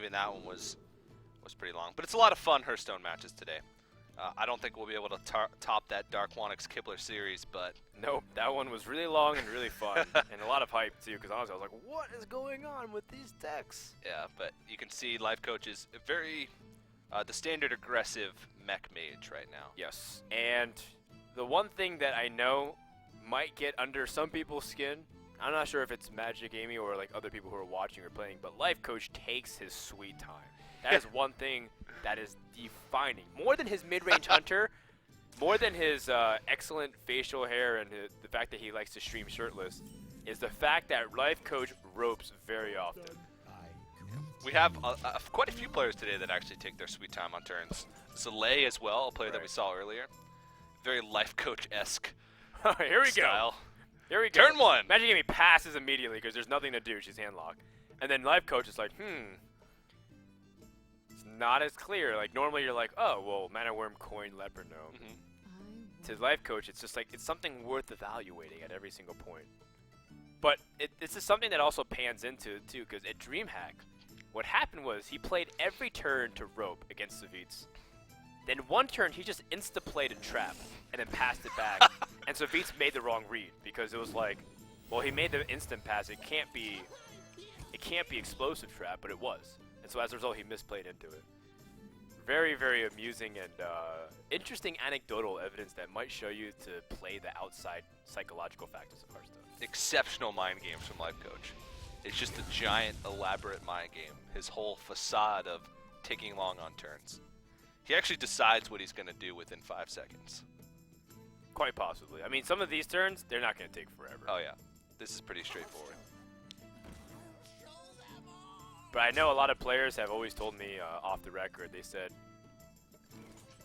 even that one was pretty long. But it's a lot of fun Hearthstone matches today. I don't think we'll be able to top that Dark Wanix Kibler series, but... Nope, that one was really long and really fun, and a lot of hype too, because honestly I was like, what is going on with these decks? Yeah, but you can see Lifecoach is very the standard aggressive mech mage right now. Yes, and the one thing that I know might get under some people's skin, I'm not sure if it's Magicamy or like other people who are watching or playing, but Lifecoach takes his sweet time. That is one thing that is defining. More than his mid-range hunter, more than his excellent facial hair and the fact that he likes to stream shirtless, is the fact that Lifecoach ropes very often. We have quite a few players today that actually take their sweet time on turns. Zalay as well, a player that we saw earlier. Very Lifecoach-esque Here we style. go. Here we go. Turn one. Magicamy passes immediately because there's nothing to do. She's handlocked. And then Lifecoach is like, It's not as clear. Like, normally you're like, oh, well, Mana Worm, Coin, Leper, no. To Lifecoach, it's just like, it's something worth evaluating at every single point. But this is something that also pans into it, too, because at DreamHack, what happened was he played every turn to rope against Savitz. Then one turn, he just insta-played a trap and then passed it back. And Savitz made the wrong read because it was like, well, he made the instant pass. It can't be explosive trap, but it was. And so as a result, he misplayed into it. Very, very amusing and interesting anecdotal evidence that might show you to play the outside psychological factors of Hearthstone. Exceptional mind games from Lifecoach. It's just a giant, elaborate mind game. His whole facade of taking long on turns. He actually decides what he's going to do within 5 seconds. Quite possibly. I mean, some of these turns, they're not going to take forever. Oh, yeah. This is pretty straightforward. But I know a lot of players have always told me off the record, they said,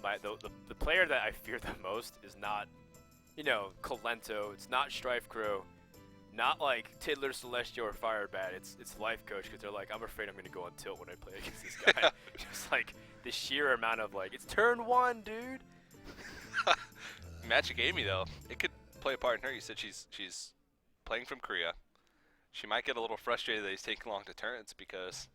the player that I fear the most is not, Colento, it's not Strife Crow, not like Tiddler, Celestial, or Firebat, it's Lifecoach, because they're like, I'm afraid I'm going to go on tilt when I play against this guy. Just like, the sheer amount of like, it's turn one, dude! Magicamy, though, it could play a part in her. You said she's playing from Korea. She might get a little frustrated that he's taking long to turns because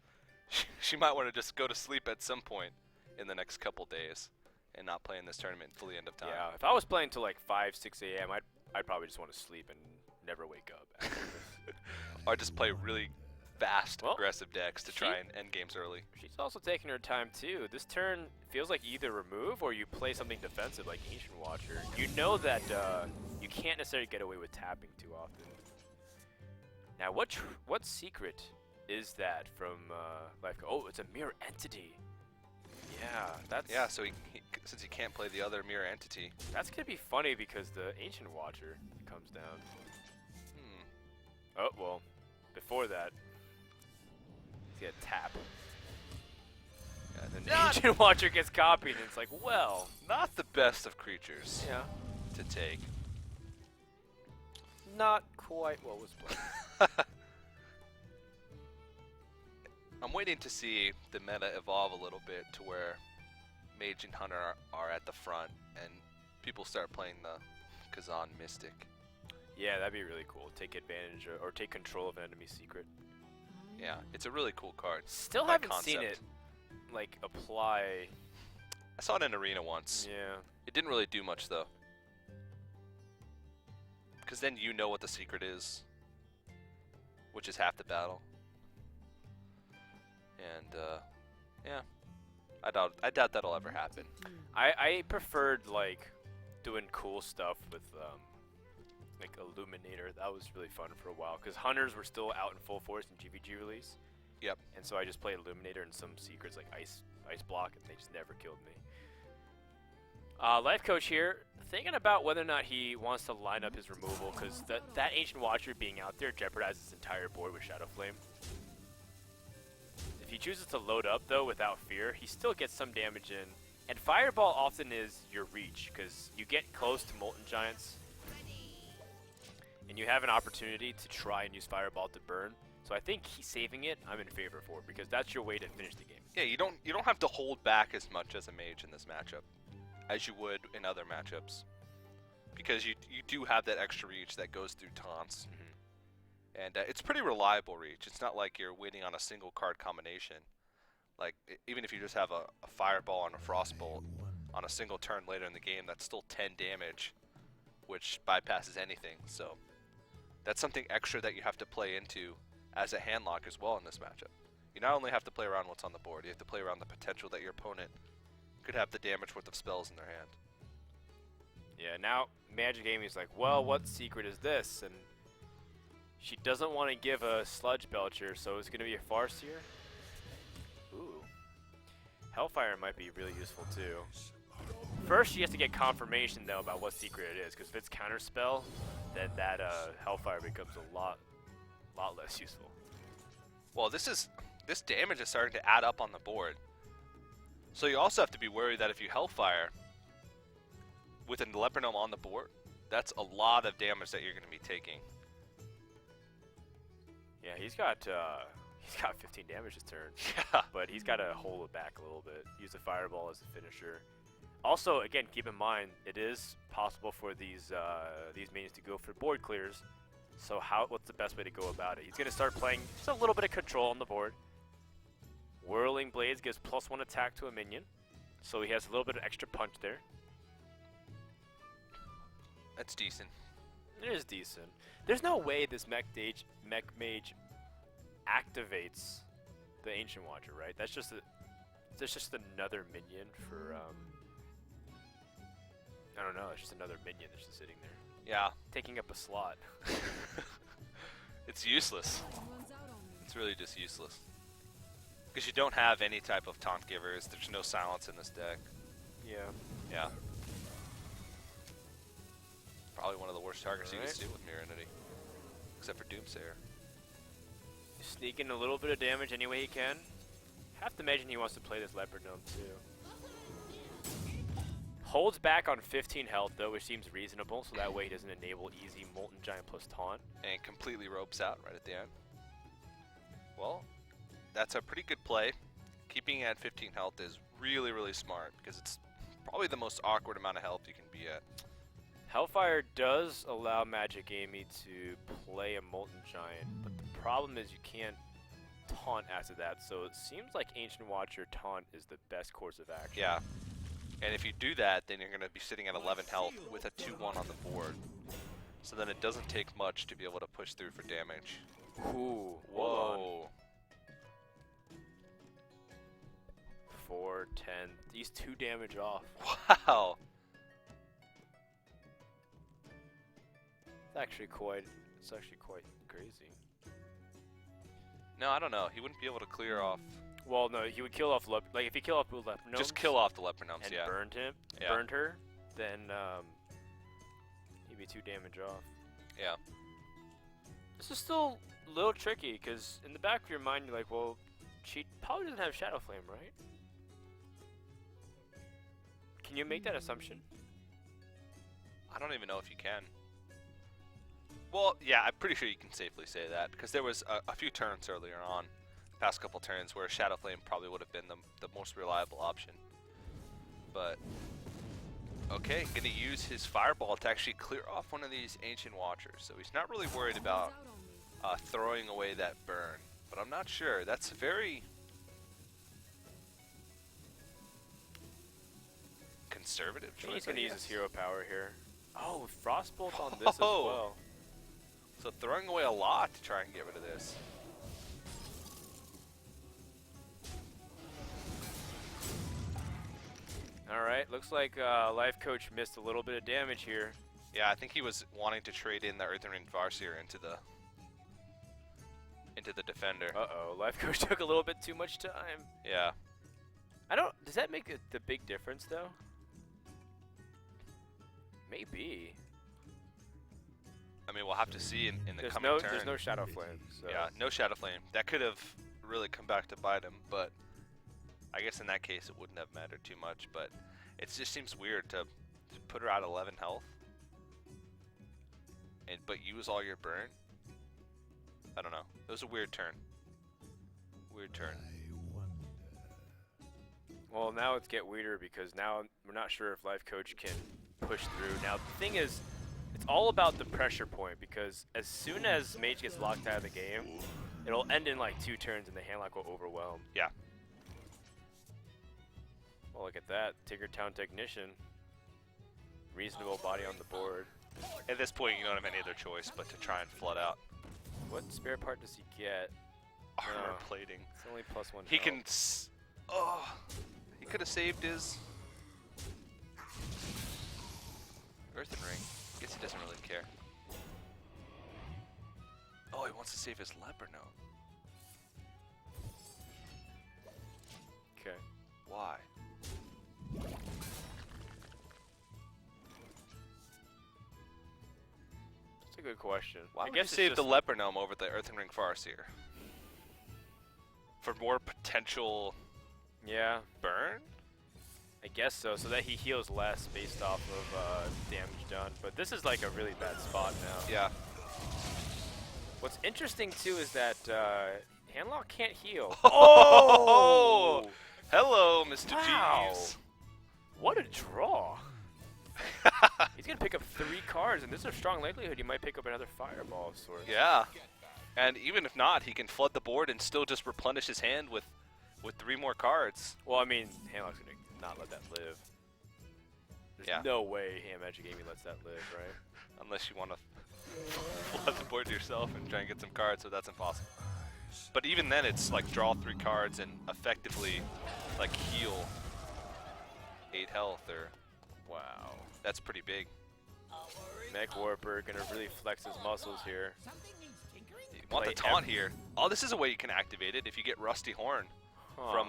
she might want to just go to sleep at some point in the next couple days and not play in this tournament until the end of time. Yeah, if I was playing till like 5, 6 a.m., I'd probably just want to sleep and never wake up. Or just play really fast, aggressive decks to try and end games early. She's also taking her time too. This turn feels like either remove or you play something defensive like Ancient Watcher. You know that you can't necessarily get away with tapping too often. Now, what secret is that from Lifecoach? Oh, it's a mirror entity. Yeah, that's... Yeah, so since he can't play the other mirror entity. That's going to be funny because the Ancient Watcher comes down. Oh, well, before that, he's going to tap. Yeah, then the Ancient Watcher gets copied, and it's like, well... Not the best of creatures to take. Not quite what was planned. I'm waiting to see the meta evolve a little bit to where Mage and Hunter are at the front and people start playing the Kazan Mystic. Yeah, that'd be really cool. Take advantage or take control of an enemy secret. Yeah, it's a really cool card. Still haven't seen it like apply. I saw it in Arena once. Yeah. It didn't really do much though. Because then you know what the secret is, which is half the battle. And yeah, I doubt that'll ever happen. I preferred like doing cool stuff with like Illuminator. That was really fun for a while because Hunters were still out in full force in GVG release. Yep. And so I just played Illuminator and some secrets like Ice Block, and they just never killed me. Lifecoach here, thinking about whether or not he wants to line up his removal because that Ancient Watcher being out there jeopardizes his entire board with Shadow Flame. If he chooses to load up, though, without fear, he still gets some damage in. And Fireball often is your reach, because you get close to Molten Giants, and you have an opportunity to try and use Fireball to burn. So I think he's saving it. I'm in favor for it, because that's your way to finish the game. Yeah, you don't have to hold back as much as a mage in this matchup as you would in other matchups, because you do have that extra reach that goes through taunts. And it's pretty reliable reach. It's not like you're waiting on a single card combination. Like, even if you just have a fireball and a frostbolt on a single turn later in the game, that's still 10 damage, which bypasses anything. So that's something extra that you have to play into as a handlock as well in this matchup. You not only have to play around what's on the board, you have to play around the potential that your opponent could have the damage worth of spells in their hand. Yeah, now Magicammy's like, well, what secret is this? And she doesn't want to give a Sludge Belcher, so it's going to be a Farseer. Ooh. Hellfire might be really useful too. First, she has to get confirmation though about what secret it is, because if it's Counterspell, then that Hellfire becomes a lot less useful. Well, this damage is starting to add up on the board. So you also have to be worried that if you Hellfire with a Leper Gnome on the board, that's a lot of damage that you're going to be taking. Yeah, he's got 15 damage this turn. Yeah. But he's got to hold it back a little bit. Use the Fireball as a finisher. Also, again, keep in mind it is possible for these minions to go for board clears. So what's the best way to go about it? He's going to start playing just a little bit of control on the board. Whirling Blades gives +1 attack to a minion, so he has a little bit of extra punch there. That's decent. It is decent. There's no way this Mech Mage activates the Ancient Watcher, right? That's just another minion for I don't know. It's just another minion that's just sitting there. Yeah. Taking up a slot. It's useless. It's really just useless. Because you don't have any type of taunt givers. There's no silence in this deck. Yeah. Yeah. Probably one of the worst targets you can do with Mirror Entity. Except for Doomsayer. Sneaking a little bit of damage any way he can. Have to imagine he wants to play this Leopard Gnome too. Holds back on 15 health though, which seems reasonable, so that way he doesn't enable easy Molten Giant plus taunt. And completely ropes out right at the end. Well, that's a pretty good play. Keeping at 15 health is really, really smart because it's probably the most awkward amount of health you can be at. Hellfire does allow Magicamy to play a Molten Giant, but the problem is you can't taunt after that, so it seems like Ancient Watcher taunt is the best course of action. Yeah. And if you do that, then you're going to be sitting at 11 health with a 2-1 on the board. So then it doesn't take much to be able to push through for damage. Ooh, whoa. 4, 10. He's 2 damage off. Wow. It's actually quite crazy. No, I don't know. He wouldn't be able to clear off. Well, no, he would kill off like if he killed off Leper Gnomes. Just kill off the Leper Gnomes, and yeah. burned her, then he'd be 2 damage off. Yeah. This is still a little tricky because in the back of your mind you're like, well, she probably doesn't have Shadow Flame, right? Can you make that assumption? I don't even know if you can. Well, yeah, I'm pretty sure you can safely say that because there was a few turns earlier on, past couple turns, where Shadow Flame probably would have been the most reliable option. But, okay, going to use his Fireball to actually clear off one of these Ancient Watchers. So he's not really worried about throwing away that burn. But I'm not sure. That's very conservative choice. He's going to use his hero power here. Oh, Frostbolt on this as well. So throwing away a lot to try and get rid of this. Alright, looks like Lifecoach missed a little bit of damage here. Yeah, I think he was wanting to trade in the Earthen Ring Farseer into the defender. Uh-oh, Lifecoach took a little bit too much time. Yeah. Does that make the big difference though? Maybe. I mean, we'll have to see in the coming turn. There's no Shadow Flame. So. Yeah, no Shadow Flame. That could have really come back to bite him, but I guess in that case it wouldn't have mattered too much. But it just seems weird to put her at 11 health, but use all your burn. I don't know. It was a weird turn. Weird turn. Well, now it's get weirder because now we're not sure if Lifecoach can push through. Now the thing is, it's all about the pressure point because as soon as Mage gets locked out of the game, it'll end in like 2 turns and the handlock will overwhelm. Yeah. Oh, look at that. Tinkertown Technician. Reasonable body on the board. At this point, you don't have any other choice but to try and flood out. What spare part does he get? Armor plating. It's only +1 He health. can... Oh, he could have saved his... Earthen Ring. Guess he doesn't really care. Oh, he wants to save his leper note. Okay. Why? That's a good question. Why I would guess you it's save the just- leper gnome over the Earthen Ring Farseer? For more potential Yeah, burn? I guess so. So that he heals less based off of damage done. But this is like a really bad spot now. Yeah. What's interesting too is that Handlock can't heal. Oh! Hello, Mr. Wow. Jeeves. What a draw! He's gonna pick up 3 cards, and there's a strong likelihood he might pick up another fireball of sorts. Yeah. And even if not, he can flood the board and still just replenish his hand with 3 more cards. Well, I mean, Handlock's gonna not let that live. There's Yeah. no way Magicamy lets that live, right? Unless you want to flood the board yourself and try and get some cards, so that's impossible. But even then, it's like draw 3 cards and effectively like heal 8 health, or Wow. that's pretty big. Mech Warper gonna really flex his muscles here. You want the Play taunt here. Oh, this is a way you can activate it. If you get Rusty Horn from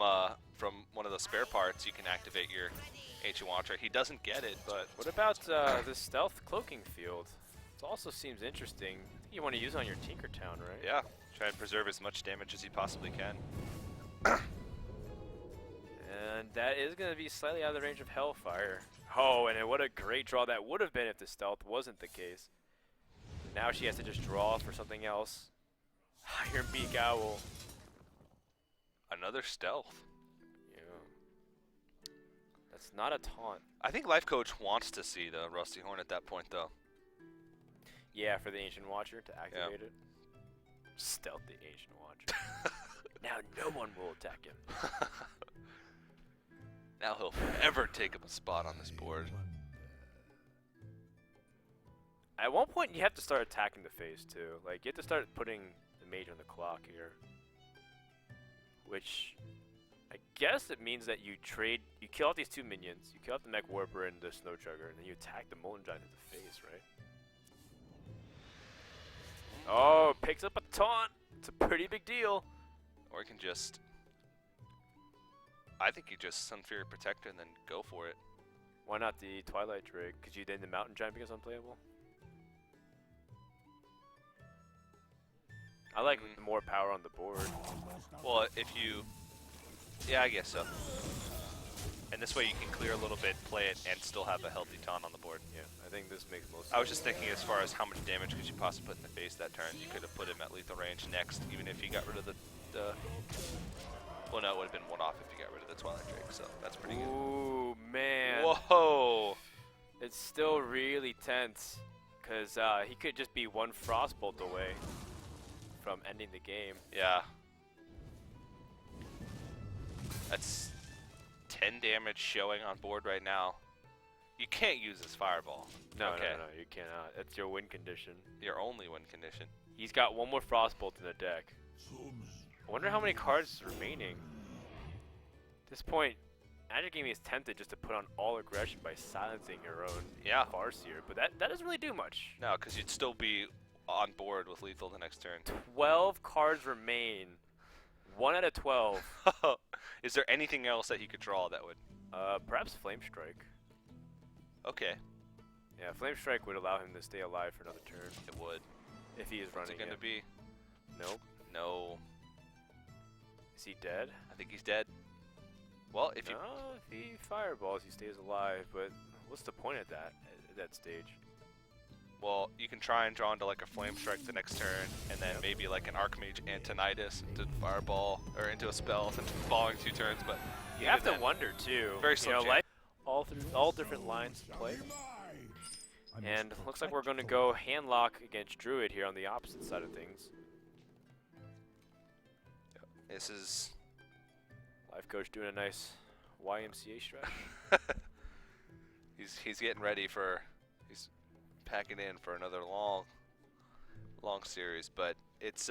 one of the spare parts, you can activate your Ancient Watcher. He doesn't get it, but What about the stealth cloaking field? It also seems interesting. You want to use it on your Tinkertown, right? yeah, try and preserve as much damage as he possibly can. And that is going to be slightly out of the range of Hellfire. Oh, and what a great draw that would have been if the stealth wasn't the case. Now she has to just draw for something else. Iron Beak Owl. Another stealth. Yeah. That's not a taunt. I think Lifecoach wants to see the Rusty Horn at that point, though. Yeah, for the Ancient Watcher to activate it. Stealth the Ancient Watcher. Now no one will attack him. Now he'll forever take up a spot on this board. At one point, you have to start attacking the phase too. Like, you have to start putting the mage on the clock here. Which, I guess it means that you kill out these 2 minions, you kill out the Mech Warper and the Snow Chugger, and then you attack the Molten Giant in the face, right? Oh, picks up a taunt. It's a pretty big deal. Or you can just... I think you just Sunfury Protector and then go for it. Why not the Twilight Drake? Because you then the Mountain Giant becomes unplayable? I like more power on the board. Well, if you... Yeah, I guess so. And this way you can clear a little bit, play it, and still have a healthy taunt on the board. Yeah, I think this makes most sense. I was just thinking as far as how much damage could you possibly put in the face that turn. You could have put him at lethal range next, even if you got rid of the... Well, no, it would have been 1 off if you got rid of the Twilight Drake, so that's pretty good. Ooh, man. Whoa! It's still really tense, because he could just be 1 Frostbolt away from ending the game. Yeah. That's 10 damage showing on board right now. You can't use this Fireball. No, okay. no, you cannot. That's your win condition. Your only win condition. He's got 1 more Frostbolt in the deck. I wonder how many cards remaining. At this point, Magicamy is tempted just to put on all aggression by silencing your own Farseer, but that doesn't really do much. No, because you'd still be on board with lethal the next turn. 12 cards remain. 1 out of 12. Is there anything else that he could draw that would... Perhaps Flame Strike. Okay. Yeah, Flame Strike would allow him to stay alive for another turn. It would. If he is What's running it going to be? Nope. No. Is he dead? I think he's dead. Well, if no, if he fireballs, he stays alive, but what's the point of that at that stage? Well, you can try and draw into like a Flame Strike the next turn, and then maybe like an Archmage Antonidas into Fireball, or into a spell the following 2 turns, but... You have to wonder, too. Very slim chance. Life, all different lines to play. And looks like we're going to go Handlock against Druid here on the opposite side of things. This is... Lifecoach doing a nice YMCA strategy. He's getting ready for, he's packing in for another long series, but it's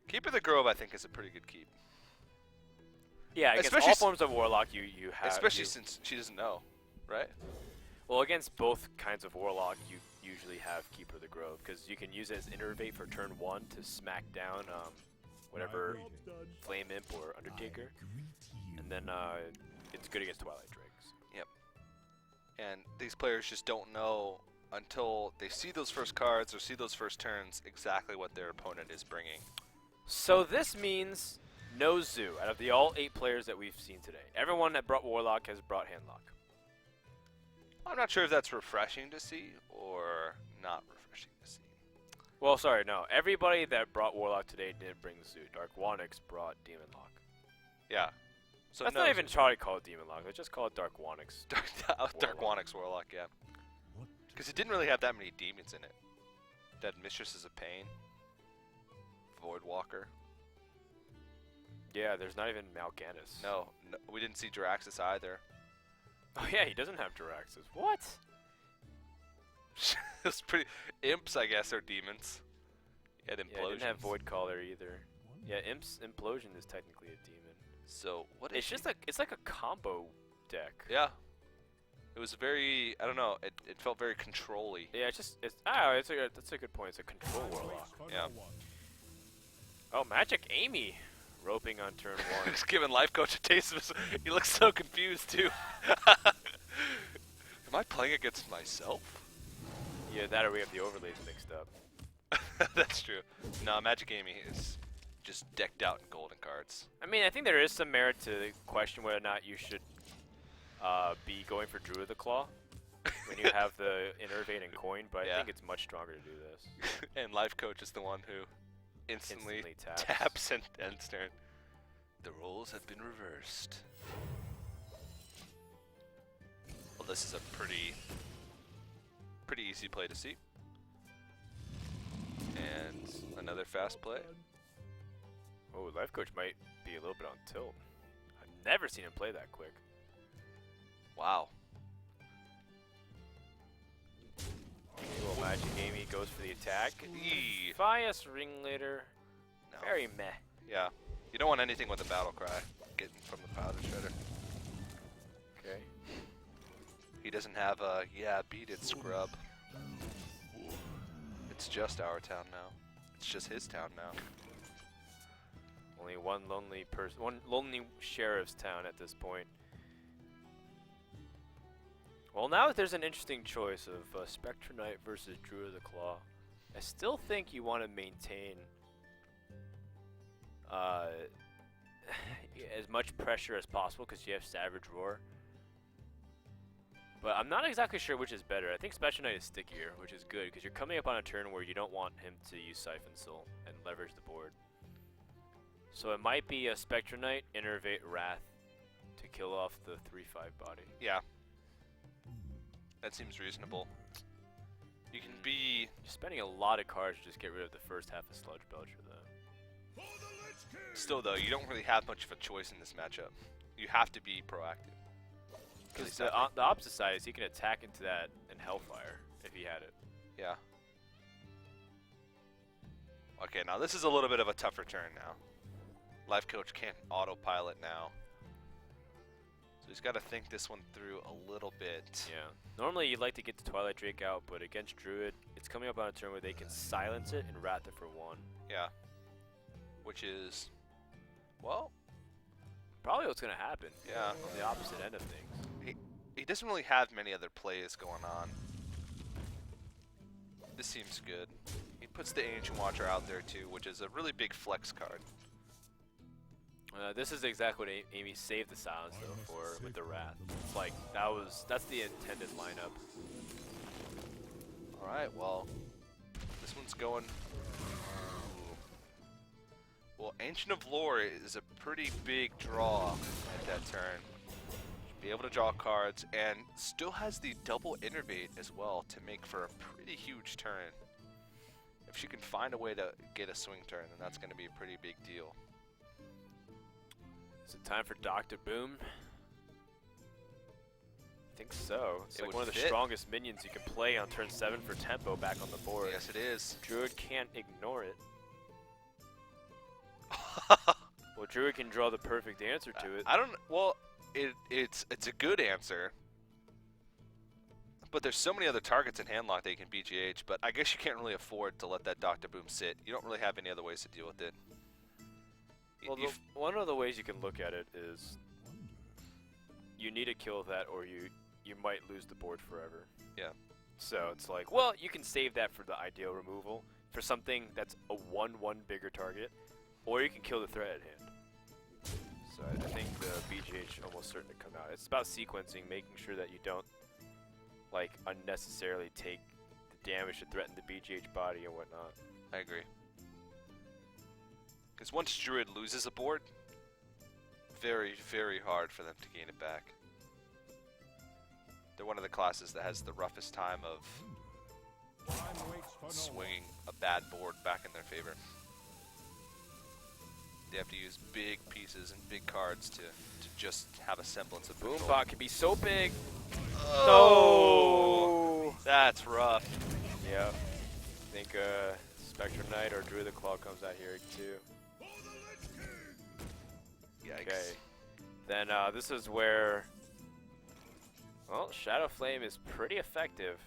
Keeper of the Grove I think is a pretty good keep. Yeah, against especially all forms of Warlock you have. Especially since she doesn't know, right? Well, against both kinds of Warlock you usually have Keeper of the Grove because you can use it as Innervate for turn 1 to smack down whatever Flame Imp or Undertaker, and then it's good against Twilight Drakes. Yep. And these players just don't know until they see those first cards or see those first turns exactly what their opponent is bringing. So this means no Zoo out of the all 8 players that we've seen today. Everyone that brought Warlock has brought Handlock. I'm not sure if that's refreshing to see or not refreshing to see. Well, sorry, no. Everybody that brought Warlock today did bring Zoo. Dark Wanix brought Demon Lock. Yeah. So That's no not even try to call it Demon Lock. Let's just call it Dark Wanix. Dark Wanix Warlock, yeah. Because it didn't really have that many demons in it. That Mistresses of Pain, Voidwalker. Yeah, there's not even Mal'Ganis. No, we didn't see Jiraxis either. Oh yeah, he doesn't have Jiraxis. What? It's pretty. Imps, I guess, are demons. He had Implosions. Yeah, he didn't have Voidcaller either. Yeah, Imp's Implosion is technically a demon. So what is? It's just like it's like a combo deck. Yeah. It was very. I don't know. It felt very control-y. Yeah, that's a good point. It's a control Warlock. Yeah. Oh, Magicamy roping on turn 1. Just giving Lifecoach a taste of his. He looks so confused too. Am I playing against myself? Yeah, that or we have the overlays mixed up. That's true. No, Magicamy is just decked out in golden cards. I mean, I think there is some merit to question whether or not you should be going for Druid of the Claw when you have the Innervate and Coin, but I think it's much stronger to do this. And Lifecoach is the one who instantly taps and ends turn. The roles have been reversed. Well, this is a pretty easy play to see. And another fast play. Oh, Lifecoach might be a little bit on tilt. I've never seen him play that quick. Wow. Well, Magicamy goes for the attack. Eee. Fias Ringleader. No. Very meh. Yeah. You don't want anything with a battle cry getting from the powder shredder. Okay. He doesn't have a beat it scrub. It's just our town now. It's just his town now. Only one lonely sheriff's town at this point. Well, now there's an interesting choice of Spectre Knight versus Druid of the Claw. I still think you want to maintain as much pressure as possible because you have Savage Roar. But I'm not exactly sure which is better. I think Spectre Knight is stickier, which is good because you're coming up on a turn where you don't want him to use Siphon Soul and leverage the board. So it might be a Spectre Knight, Innervate Wrath to kill off the 3/5 body. Yeah. That seems reasonable. You can be... You're spending a lot of cards to just get rid of the first half of Sludge Belcher, though. Still, though, you don't really have much of a choice in this matchup. You have to be proactive. Because the opposite side is he can attack into that and Hellfire if he had it. Yeah. Okay, now this is a little bit of a tougher turn now. Lifecoach can't autopilot now. So he's got to think this one through a little bit. Yeah. Normally you'd like to get the Twilight Drake out, but against Druid, it's coming up on a turn where they can silence it and Wrath it for 1. Yeah. Which is, well... probably what's going to happen. Yeah. On the opposite end of things. He doesn't really have many other plays going on. This seems good. He puts the Ancient Watcher out there too, which is a really big flex card. This is exactly what Amy saved the silence though for with the Wrath. It's like that's the intended lineup. All right, well, this one's going. Well, Ancient of Lore is a pretty big draw at that turn. Be able to draw cards and still has the double Innervate as well to make for a pretty huge turn. If she can find a way to get a swing turn, then that's going to be a pretty big deal. Is it time for Dr. Boom? think so. It's It like would one of the fit. strongest minions you can play on turn 7 for tempo back on the board. Yes, it is. Druid can't ignore it. Well, Druid can draw the perfect answer to it. I don't. Well, it's a good answer, but there's so many other targets in handlock that you can BGH. But I guess you can't really afford to let that Dr. Boom sit. You don't really have any other ways to deal with it. Well, one of the ways you can look at it is you need to kill that, or you might lose the board forever. Yeah. So it's like, well, you can save that for the ideal removal for something that's a 1/1 bigger target, or you can kill the threat at hand. So I think the BGH almost certain to come out. It's about sequencing, making sure that you don't like unnecessarily take the damage to threaten the BGH body and whatnot. I agree. Because once Druid loses a board, very, very hard for them to gain it back. They're one of the classes that has the roughest time of swinging a bad board back in their favor. They have to use big pieces and big cards to just have a semblance of control. Boombot can be so big. Oh, no! That's rough. Yep. I think Spectrum Knight or Druid the Claw comes out here too. Yikes. Okay. Then this is where, well, Shadow Flame is pretty effective.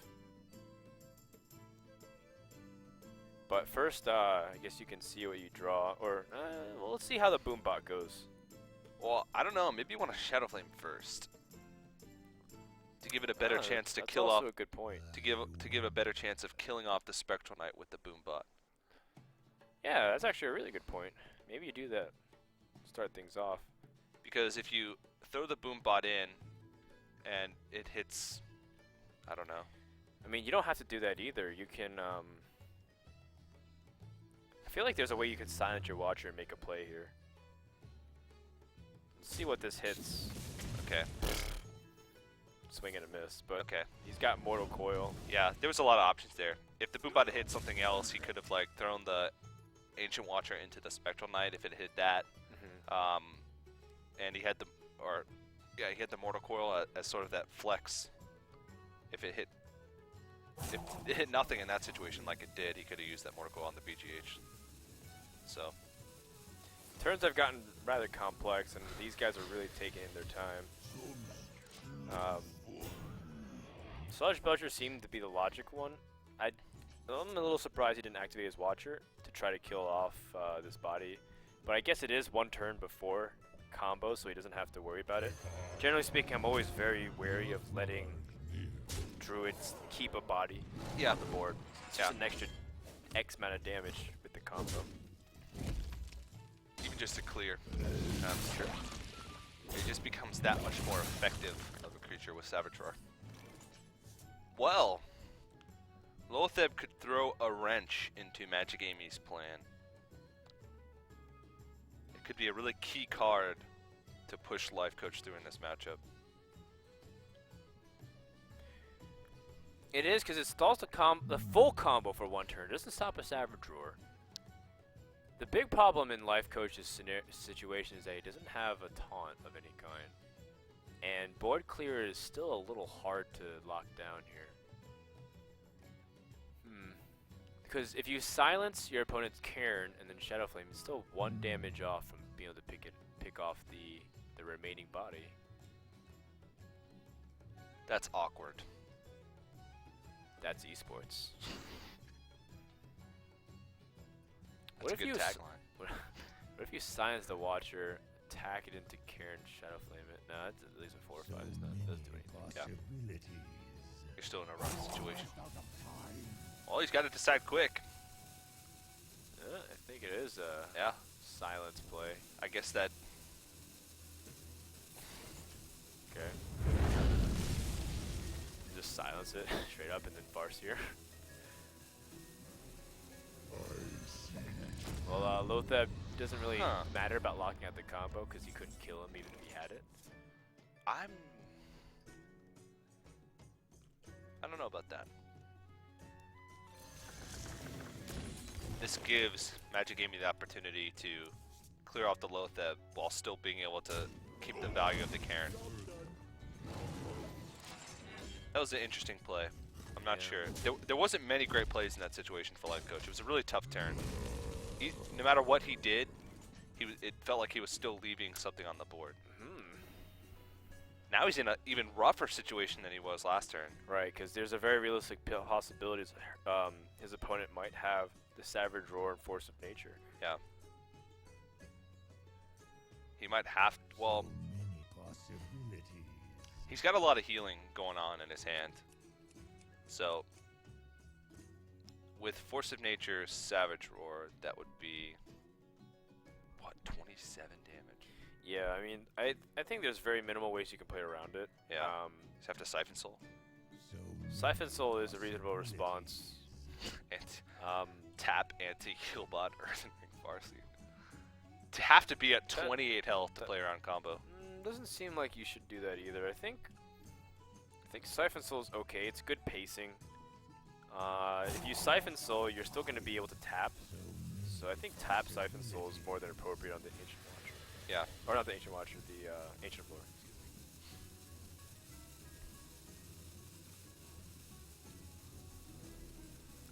But first, I guess you can see what you draw, or well, let's see how the Boombot goes. Well, I don't know. Maybe you want to Shadow Flame first to give it a better chance to kill off. That's also a good point. To give a better chance of killing off the Spectral Knight with the Boombot. Yeah, that's actually a really good point. Maybe you do that. Start things off. Because if you throw the Boombot in and it hits, I don't know. I mean, you don't have to do that either. You can. I feel like there's a way you could silence your Watcher and make a play here. Let's see what this hits. Okay. Swing and a miss, but okay. He's got Mortal Coil. Yeah, there was a lot of options there. If the Boombot had hit something else, he could have like thrown the Ancient Watcher into the Spectral Knight if it hit that. And he had the Mortal Coil as sort of that flex. If it hit nothing in that situation like it did, he could have used that Mortal Coil on the BGH. So turns have gotten rather complex, and these guys are really taking in their time. Sludge Belcher seemed to be the logic one. I'm a little surprised he didn't activate his Watcher to try to kill off this body, but I guess it is one turn before combo, so he doesn't have to worry about it. Generally speaking, I'm always very wary of letting Druids keep a body on the board. It's just an extra X amount of damage with the combo. Even just to clear. Sure. It just becomes that much more effective of a creature with Savage Roar. Well, Lotheb could throw a wrench into Magigamy's plan. It could be a really key card to push Lifecoach through in this matchup. It is, because it stalls the full combo for one turn. It doesn't stop a Savage Roar. The big problem in Lifecoach's situation is that he doesn't have a taunt of any kind. And board clear is still a little hard to lock down here. Because if you silence your opponent's Cairn and then Shadow Flame, it's still 1 damage off from being able to pick off the remaining body. That's awkward. That's esports. That's a good tagline. What if you silence the Watcher, attack it into Cairn, Shadow Flame it? No, that's at least a 4 or 5. It's not, doesn't do anything. Yeah. You're still in a rough situation. Well, he's got to decide quick. I think it is a silence play. I guess that. Okay. Just silence it straight up and then Farseer. Well, Lotheb doesn't really matter about locking out the combo because he couldn't kill him even if he had it. I don't know about that. This gives Magicamy the opportunity to clear off the Lotheb while still being able to keep the value of the Cairn. That was an interesting play. I'm not sure. There wasn't many great plays in that situation for Lifecoach. It was a really tough turn. No matter what he did, it felt like he was still leaving something on the board. Now he's in an even rougher situation than he was last turn. Right, because there's a very realistic possibility his opponent might have the Savage Roar and Force of Nature. Yeah. He might have, well, he's got a lot of healing going on in his hand. So, with Force of Nature, Savage Roar, that would be, what, 27 damage? Yeah, I mean, I think there's very minimal ways you can play around it. Yeah. Just have to Siphon Soul. Siphon Soul is a reasonable response. And tap anti-heal bot Earthen Ring Farseer. To have to be at 28 health to play around combo. Doesn't seem like you should do that either. I think Siphon Soul is okay. It's good pacing. If you Siphon Soul, you're still going to be able to tap. So I think tap Siphon Soul is more than appropriate on the Ancient Watcher. Yeah. Or not the Ancient Watcher, the Ancient Lore.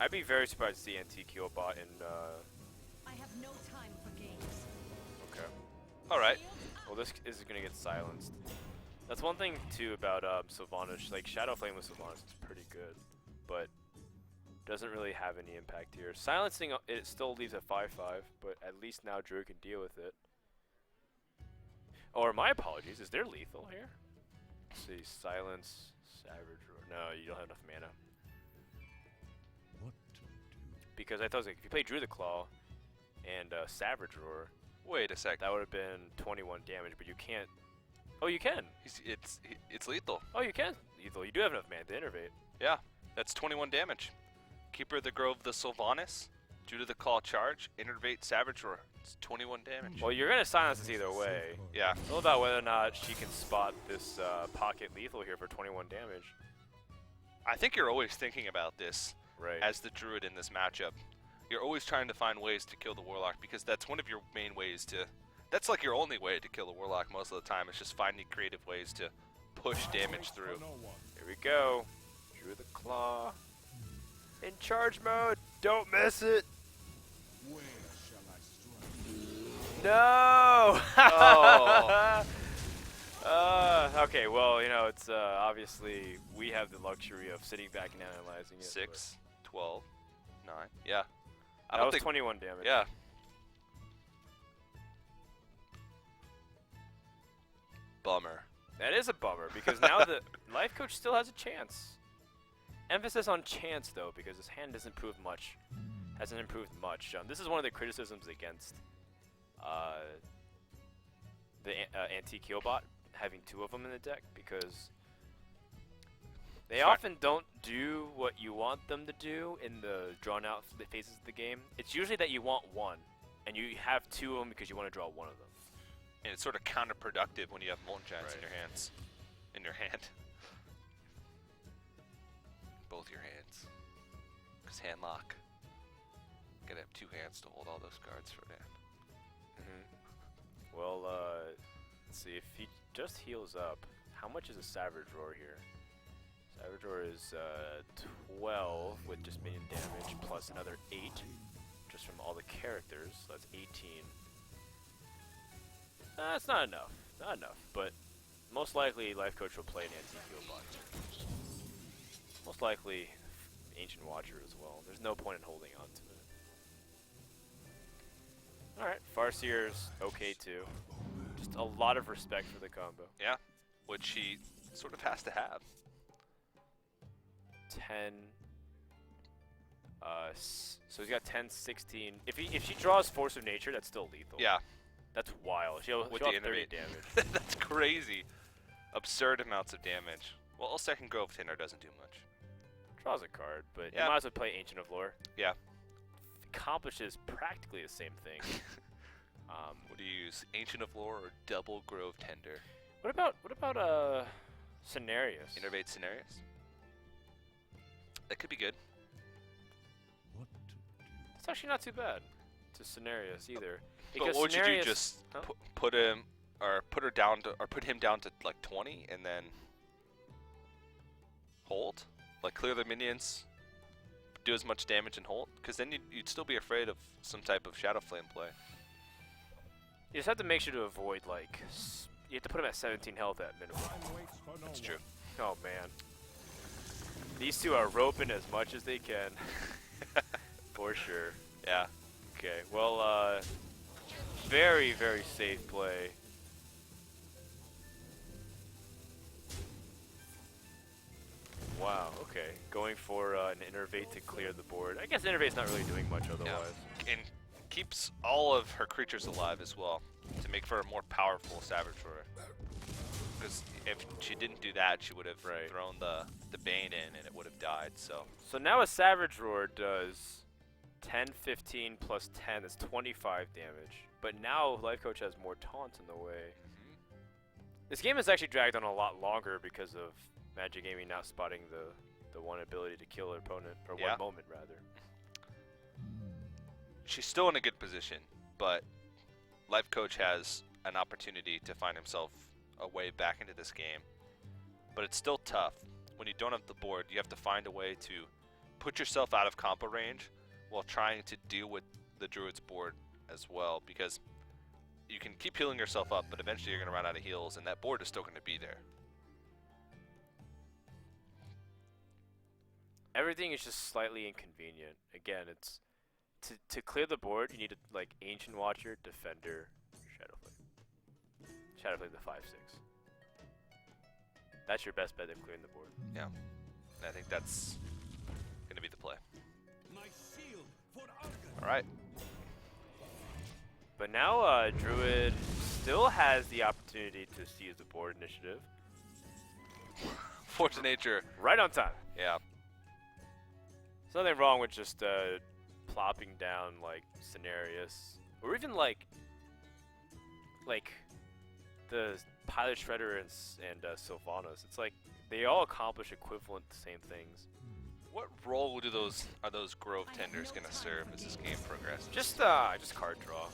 I'd be very surprised to see NT kill bot in. I have no time for games. Okay. All right. Well, this is gonna get silenced. That's one thing too about Sylvanas. Like Shadow Flame with Sylvanas is pretty good, but doesn't really have any impact here. Silencing it still leaves a 5/5, but at least now Drew can deal with it. Or my apologies, is there lethal here? Let's see, silence, Savage Roar. No, you don't have enough mana. Because I thought it was like, if you play Drew the Claw and Savage Roar, Wait a sec. that would have been 21 damage, but you can't. Oh, you can. It's lethal. Oh, you can. Lethal. You do have enough mana to innervate. Yeah, that's 21 damage. Keeper of the Grove, the Sylvanas. Due to the Claw charge, innervate Savage Roar. It's 21 damage. Well, you're gonna silence this either way. Yeah. It's all about whether or not she can spot this pocket lethal here for 21 damage. I think you're always thinking about this Right. as the Druid in this matchup. You're always trying to find ways to kill the Warlock because that's one of your main ways to. That's like your only way to kill the Warlock most of the time. It's just finding creative ways to push damage through. Here we go. Drew the Claw. In charge mode. Don't miss it. No! Oh. Okay, well, you know, it's obviously we have the luxury of sitting back and analyzing it. 6, 12, 9. Yeah. I That don't was think 21 damage. Yeah. Bummer. That is a bummer because now the Lifecoach still has a chance. Emphasis on chance though, because his hand doesn't improve much. Hasn't improved much. This is one of the criticisms against the antique Healbot having 2 of them in the deck because they often don't do what you want them to do in the drawn-out phases of the game. It's usually that you want one, and you have 2 of them because you want to draw 1 of them. And it's sort of counterproductive when you have Molten Giants in your hands. In your hand. Both your hands. Because hand lock. Gotta have 2 hands to hold all those cards for that. Well, let's see. If he just heals up, how much is a Savage Roar here? Savage Roar is 12 with just minion damage plus another 8 just from all the characters. So that's 18. That's not enough. Not enough. But most likely Lifecoach will play an anti-heal bot. Most likely Ancient Watcher as well. There's no point in holding on to it. Alright, Farseer's okay too. Just a lot of respect for the combo. Yeah, which he sort of has to have. 10. So he's got 10, 16. If she draws Force of Nature, that's still lethal. Yeah. That's wild. She'll With have the 30 innervate. damage. That's crazy. Absurd amounts of damage. Well, Second Grove Tinder doesn't do much. Draws a card, but Yeah. you might as well play Ancient of Lore. Yeah. Accomplishes practically the same thing. What do you use? Ancient of Lore or Double Grove Tender? What about Cenarius? Innervate Cenarius? That could be good. It's actually not too bad to Cenarius either. But what would you do? Just Huh? put him or put her down to, or put him down to like 20 and then hold, like clear the minions, do as much damage and hold, because then you'd still be afraid of some type of Shadow Flame play. You just have to make sure to avoid, like, you have to put him at 17 health at minimum. That's true. Oh, man. These two are roping as much as they can. For sure. Yeah. Okay, well, very, very safe play. Wow, okay. Going for an Innervate to clear the board. I guess Innervate's not really doing much otherwise. Yeah. And keeps all of her creatures alive as well, to make for a more powerful Savage Roar. Because if she didn't do that, she would have thrown the Bane in and it would have died, so. So now a Savage Roar does 10, 15 plus 10, that's 25 damage. But now Lifecoach has more taunts in the way. This game has actually dragged on a lot longer because of Magicamy not spotting the one ability to kill her opponent, or one moment rather. She's still in a good position, but Lifecoach has an opportunity to find himself a way back into this game. But it's still tough. When you don't have the board, you have to find a way to put yourself out of combo range while trying to deal with the Druid's board as well, because you can keep healing yourself up, but eventually you're going to run out of heals, and that board is still going to be there. Everything is just slightly inconvenient. Again, it's to clear the board, you need like Ancient Watcher, Defender, Shadowflame. Shadowflame the 5/6. That's your best bet at clearing the board. Yeah, and I think that's going to be the play. All right. But now Druid still has the opportunity to seize the board initiative. Force of nature. Right on time. Yeah. There's nothing wrong with just plopping down like Cenarius, or even like the Pilot Shredder and Sylvanas. It's like they all accomplish equivalent same things. What role are those Grove Tenders gonna serve as this game progresses? Just card draw.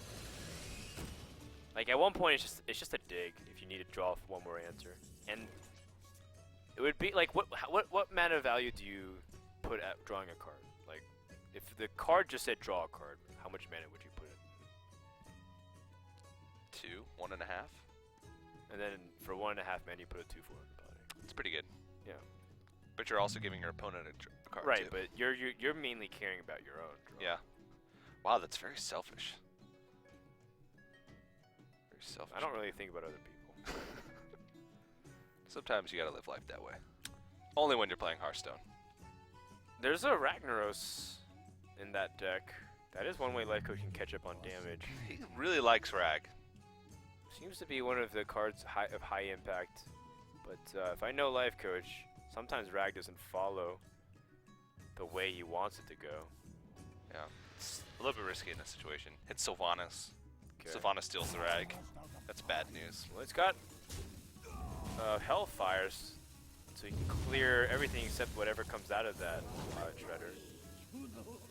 Like at one point, it's just a dig if you need to draw one more answer, and it would be like what mana value do you put at drawing a card? Like if the card just said draw a card, how much mana would you put in? 2, 1.5. And then for 1.5 mana, you put a 2/4 on the body. It's pretty good. Yeah. But you're also giving your opponent a card Right, too. but you're mainly caring about your own draw. Yeah. Wow, that's very selfish. Very selfish. I don't really think about other people. Sometimes you gotta live life that way. Only when you're playing Hearthstone. There's a Ragnaros in that deck. That is one way Lifecoach can catch up on damage. He really likes Rag. Seems to be one of the cards of high impact. But if I know Lifecoach, sometimes Rag doesn't follow the way he wants it to go. Yeah. It's a little bit risky in this situation. Hits Sylvanas. Okay. Sylvanas steals the Rag. That's bad news. Well, it's got Hellfires, so you can clear everything except whatever comes out of that Shredder.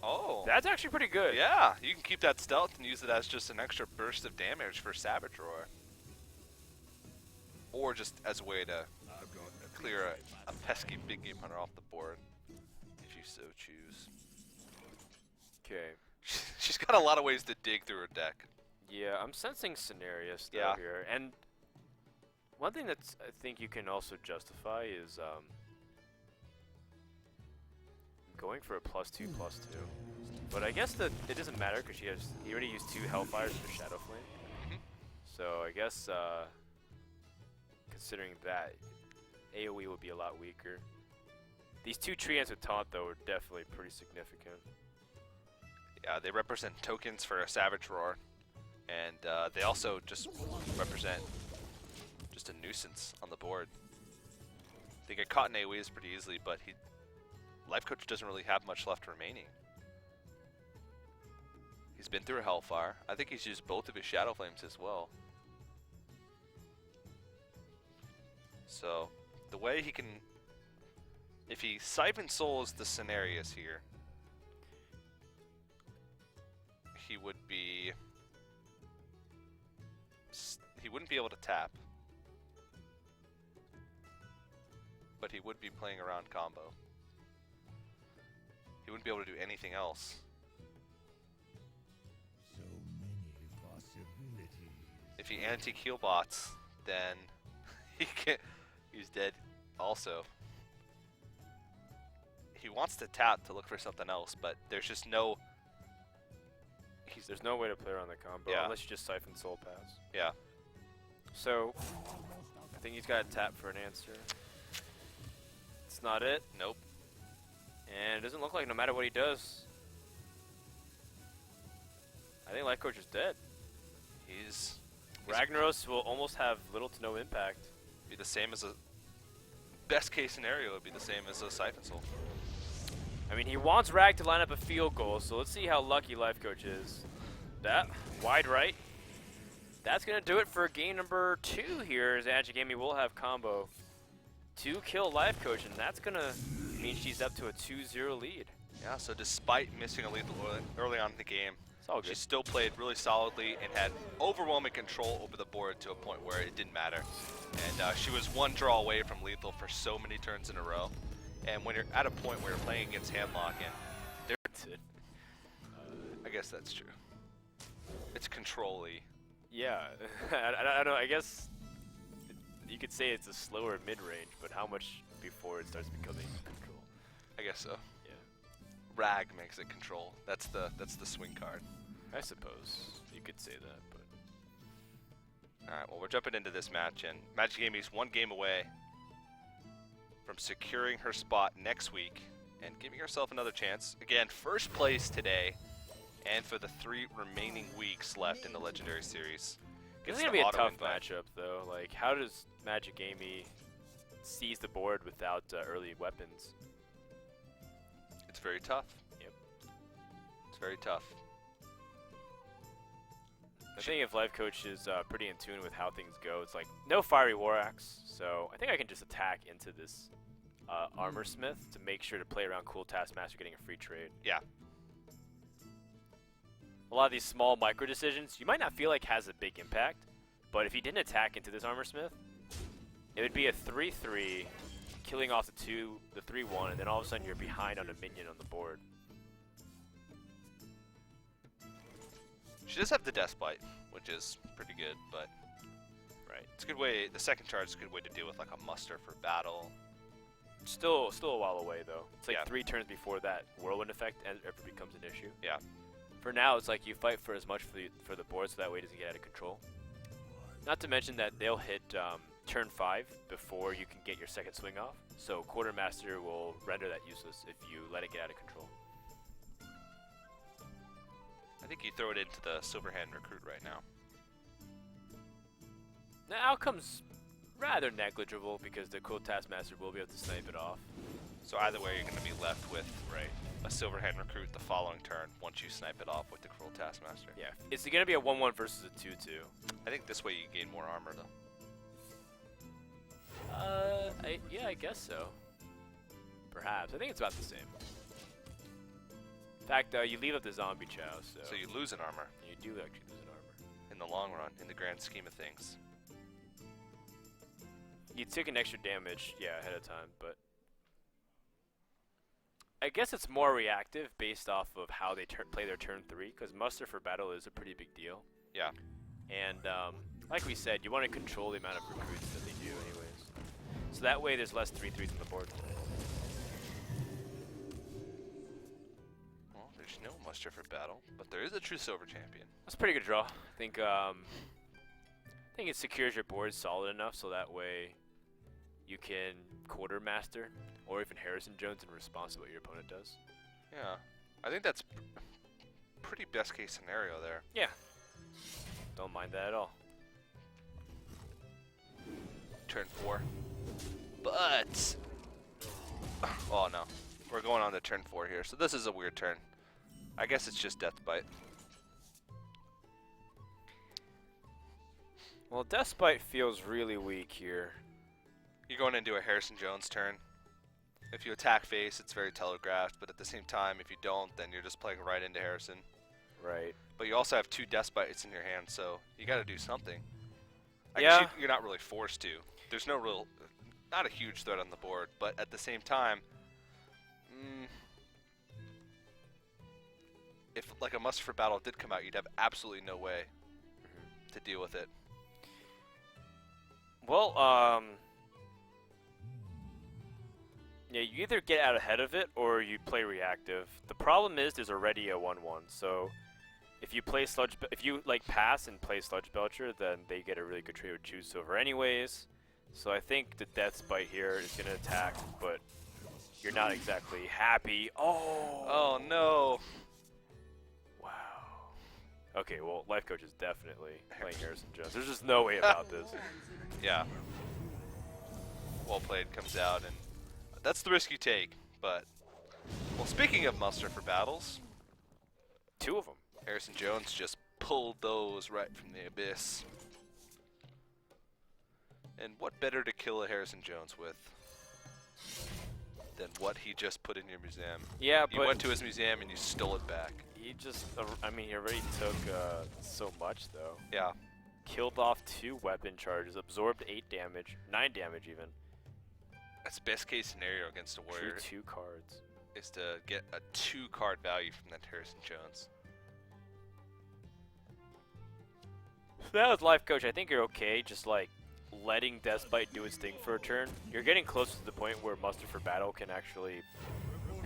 Oh. That's actually pretty good. Yeah, you can keep that stealth and use it as just an extra burst of damage for Savage Roar. Or just as a way to clear a pesky big game hunter off the board, if you so choose. Okay. She's got a lot of ways to dig through her deck. Yeah, I'm sensing Cenarius still Yeah. here. And one thing that's I think you can also justify is going for a +2/+2. But I guess that it doesn't matter because he already used 2 Hellfires for Shadow Flame. So I guess considering that, AoE would be a lot weaker. These 2 Treants with Taunt though are definitely pretty significant. Yeah, they represent tokens for a Savage Roar, and they also just represent just a nuisance on the board. They get caught in AoEs pretty easily, but Lifecoach doesn't really have much left remaining. He's been through a Hellfire. I think he's used both of his Shadow Flames as well. So, the way he can... If he Siphon Souls the Cenarius here, he would be... He wouldn't be able to tap. but he would be playing around combo. He wouldn't be able to do anything else. So many possibilities. If he anti-heal bots, then he's dead also. He wants to tap to look for something else, but there's just no... There's no way to play around the combo unless you just siphon Soul Pass. Yeah. So, I think he's got to tap for an answer. It's not it. Nope. And it doesn't look like no matter what he does. I think Lifecoach is dead. He's Ragnaros will almost have little to no impact. Be the same as a... Best case scenario would be the same as a Siphon Soul. I mean, he wants Rag to line up a field goal, so let's see how lucky Lifecoach is. That, wide right. That's going to do it for game number 2 here, as Magicamy will have combo to kill Lifecoach, and that's going to mean she's up to a 2-0 lead. Yeah, so despite missing a lethal early on in the game, It's all good. she still played really solidly and had overwhelming control over the board to a point where it didn't matter. And she was one draw away from lethal for so many turns in a row. And when you're at a point where you're playing against handlock, and That's it. I guess that's true. It's control-y. Yeah, I don't know, I guess you could say it's a slower mid-range, but how much before it starts becoming control? I guess so. Yeah. Rag makes it control. That's the swing card. I suppose you could say that, but All right, well, we're jumping into this match, and Magagamy's one game away from securing her spot next week and giving herself another chance. Again, first place today, and for the 3 remaining weeks left in the Legendary Series. it's Gets gonna the be a auto tough invite. matchup though. Like, how does Magicamy seize the board without early weapons? It's very tough. Yep. It's very tough. I think if Lifecoach is pretty in tune with how things go, it's like no fiery war axe, so I think I can just attack into this armor smith to make sure to play around cool taskmaster getting a free trade. Yeah. A lot of these small micro decisions you might not feel like has a big impact, but if he didn't attack into this armor smith, it would be a 3-3, killing off the 3-1, and then all of a sudden you're behind on a minion on the board. She does have the Death Bite, which is pretty good, but Right. it's a good way. The second charge is a good way to deal with like a muster for battle. Still a while away though. It's like Yeah. 3 turns before that whirlwind effect ever becomes an issue. Yeah. For now, it's like you fight for as much for the board so that way it doesn't get out of control. Not to mention that they'll hit turn 5 before you can get your second swing off. So Quartermaster will render that useless if you let it get out of control. I think you throw it into the Silverhand Recruit right now. The outcome's rather negligible because the Cool Taskmaster will be able to snipe it off. So either way, you're going to be left with a Silverhand Recruit the following turn once you snipe it off with the Cruel Taskmaster. Yeah. It's going to be a 1-1 versus a 2-2. I think this way you gain more armor though. Yeah, I guess so. Perhaps. I think it's about the same. In fact, you leave up the zombie chow, so So you lose an armor you do actually lose an armor. in the long run, in the grand scheme of things. You took an extra damage, yeah, ahead of time, but I guess it's more reactive based off of how they play their turn 3, because muster for battle is a pretty big deal. Yeah. And like we said, you want to control the amount of recruits that they do anyways. So that way there's less 3-3s on the board. Well, there's no muster for battle, but there is a true silver champion. That's a pretty good draw. I think it secures your board solid enough so that way you can Quartermaster or even Harrison Jones in response to what your opponent does. Yeah. I think that's pretty best case scenario there. Yeah. Don't mind that at all. Turn 4. But... Oh no. We're going on to turn 4 here, so this is a weird turn. I guess it's just Death Bite. Well, Deathbite feels really weak here. You're going into a Harrison Jones turn. If you attack face, it's very telegraphed, but at the same time, if you don't, then you're just playing right into Harrison. Right. But you also have 2 Death Bites in your hand, so you got to do something. I Yeah. guess you're not really forced to. There's no real not a huge threat on the board, but at the same time, if like a muster for battle did come out, you'd have absolutely no way to deal with it. Well, yeah, you either get out ahead of it or you play reactive. The problem is there's already a 1/1, so if you play if you like pass and play Sludge Belcher, then they get a really good trade with Choose Silver anyways. So I think the Death Spite here is gonna attack, but you're not exactly happy. Oh no! Wow. Okay, well, Lifecoach is definitely playing Harrison Jones. There's just no way about this. Yeah. Well played comes out, and that's the risk you take. But well, speaking of muster for battles, 2 of them. Harrison Jones just pulled those right from the abyss. And what better to kill a Harrison Jones with than what he just put in your museum? Yeah, You but went to his museum and you stole it back. he just, I mean, he already took so much though. Yeah. Killed off 2 weapon charges, absorbed 8 damage, 9 damage even. That's best case scenario against a warrior, Drew 2 cards. is to get a 2-card value from that Harrison Jones. So that was Lifecoach. I think you're okay, just like letting Deathbite do its thing for a turn. You're getting close to the point where Muster for Battle can actually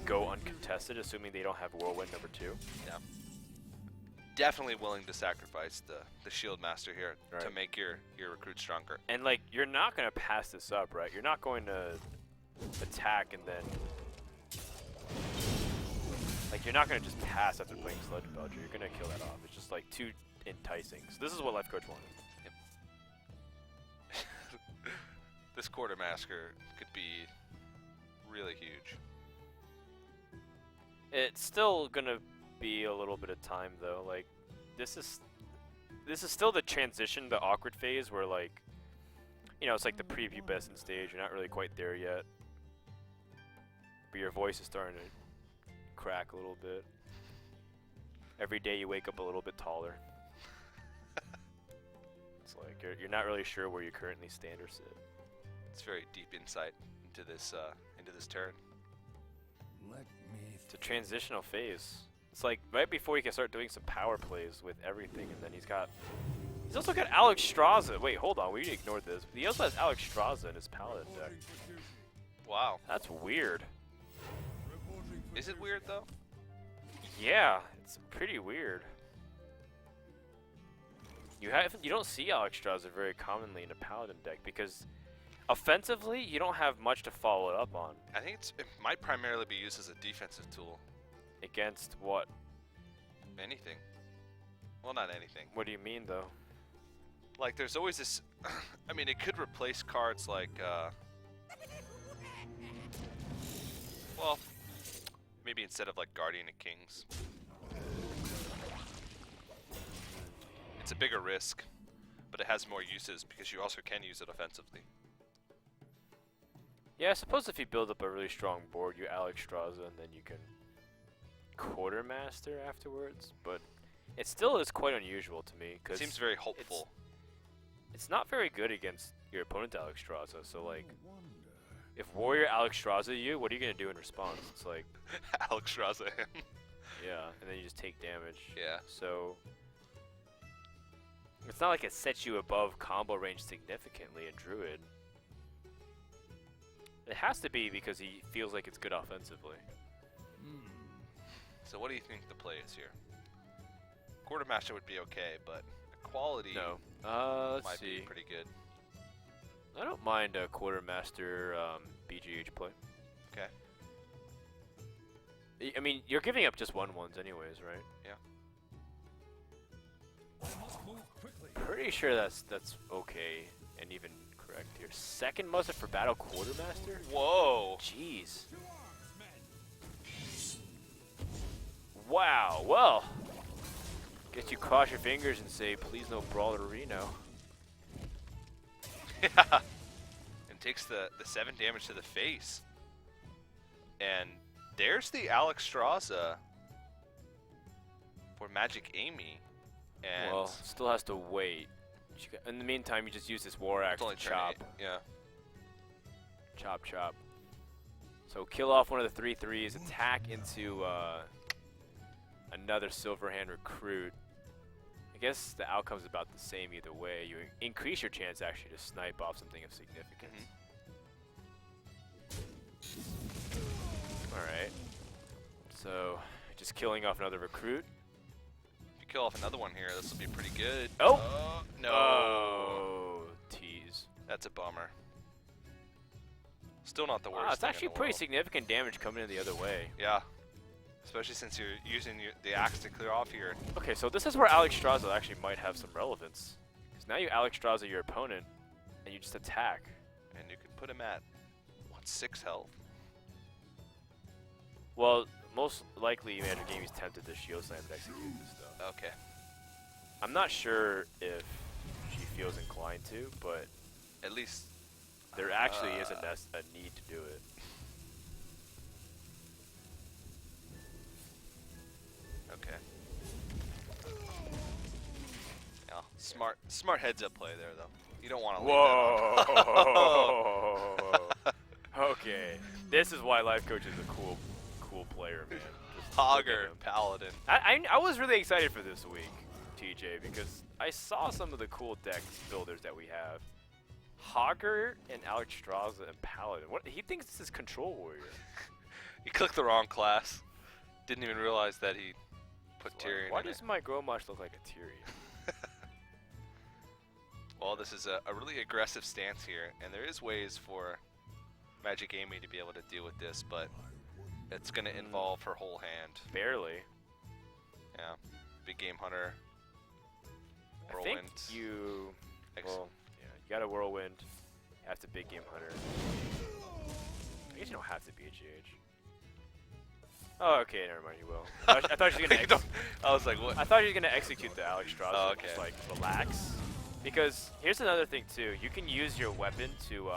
go uncontested, assuming they don't have Whirlwind number 2. Yeah. Definitely willing to sacrifice the Shield Master here to Right. make your recruit stronger. And like, you're not gonna pass this up, right? You're not going to attack and then, like, you're not gonna just pass after playing Sludge Belcher. You're gonna kill that off. It's just like too enticing. So this is what Lifecoach wanted. This Quartermaster could be really huge. It's still gonna be a little bit of time though. Like, this is still the transition, the awkward phase where, like, you know, it's like the preview best in stage. You're not really quite there yet, but your voice is starting to crack a little bit. Every day you wake up a little bit taller. It's like you're not really sure where you currently stand or sit. It's very deep insight into this turn. Let me It's a transitional phase. It's like right before he can start doing some power plays with everything, and then he's also got Alex Straza. Wait, hold on, we ignored this. He also has Alex Straza in his Paladin deck. Wow. That's weird. Is it weird though? Yeah, it's pretty weird. You don't see Alex Straza very commonly in a Paladin deck because offensively you don't have much to follow it up on. I think it might primarily be used as a defensive tool. Against what? Anything. Well, not anything. What do you mean though? Like, there's always this. I mean, it could replace cards like. Well, maybe instead of like Guardian of Kings. It's a bigger risk, but it has more uses because you also can use it offensively. Yeah, I suppose if you build up a really strong board, you Alex Straza, and then you can Quartermaster afterwards. But it still is quite unusual to me It because seems very hopeful. it's not very good against your opponent Alex Straza. So like, if Warrior Alex Straza you, what are you gonna do in response? It's like, Alex Straza him. yeah, and then you just take damage. Yeah. So it's not like it sets you above combo range significantly in Druid. It has to be because he feels like it's good offensively. So what do you think the play is here? Quartermaster would be okay, but quality No. Let's might see. be pretty good. I don't mind a Quartermaster BGH play. Okay. I mean, you're giving up just 1/1s anyways, right? Yeah. Pretty sure that's okay and even correct here. Second muster for Battle Quartermaster? Whoa! Jeez. Wow, well. Guess you cross your fingers and say, please no Brawler Reno. Yeah. And takes the 7 damage to the face. And there's the Alex Straza for Magicamy. And Well, still has to wait. In the meantime, you just use this War Axe it's only to turn chop. 8. Yeah. Chop, chop. So kill off one of the 3/3s, attack into another Silverhand recruit. I guess the outcome's about the same either way. You increase your chance actually to snipe off something of significance. Alright. So, just killing off another recruit. If you kill off another one here, this will be pretty good. Oh! No. Oh, tease. That's a bummer. Still not the worst. Wow, it's thing in actually the pretty world. significant damage coming in the other way. Yeah. Especially since you're using the axe to clear off here. Okay, so this is where Alexstrasza actually might have some relevance. Because now you Alexstrasza your opponent, and you just attack. And you can put him at, what, 6 health? Well, most likely Magagamy's tempted to shield slam and execute this though. Okay. I'm not sure if she feels inclined to, but At least. there actually is a need to do it. Okay. Yeah, smart heads up play there though. You don't want to leave that on. Whoa! Okay, this is why Lifecoach is a cool player, man. Just look at Hogger, him. Paladin. I was really excited for this week, TJ, because I saw some of the cool deck builders that we have. Hogger and Alexstrasza and Paladin. What he thinks this is Control Warrior. He clicked the wrong class. Didn't even realize that he put Tyrion Why in does it. my Gromosh look like a Tyrion? Well, this is a really aggressive stance here, and there is ways for Magicamy to be able to deal with this, but it's going to involve her whole hand. Barely. Yeah. Big Game Hunter. I Whirlwind. think you. Excellent. Well, yeah, you got a Whirlwind. You have to Big Game Hunter. I guess you don't have to be a GH. Oh, okay, never mind. You will. I thought she was gonna. I was like, what? I thought you were gonna execute the Alexstrasza. Oh, okay. Just like relax. Because here's another thing too. You can use your weapon to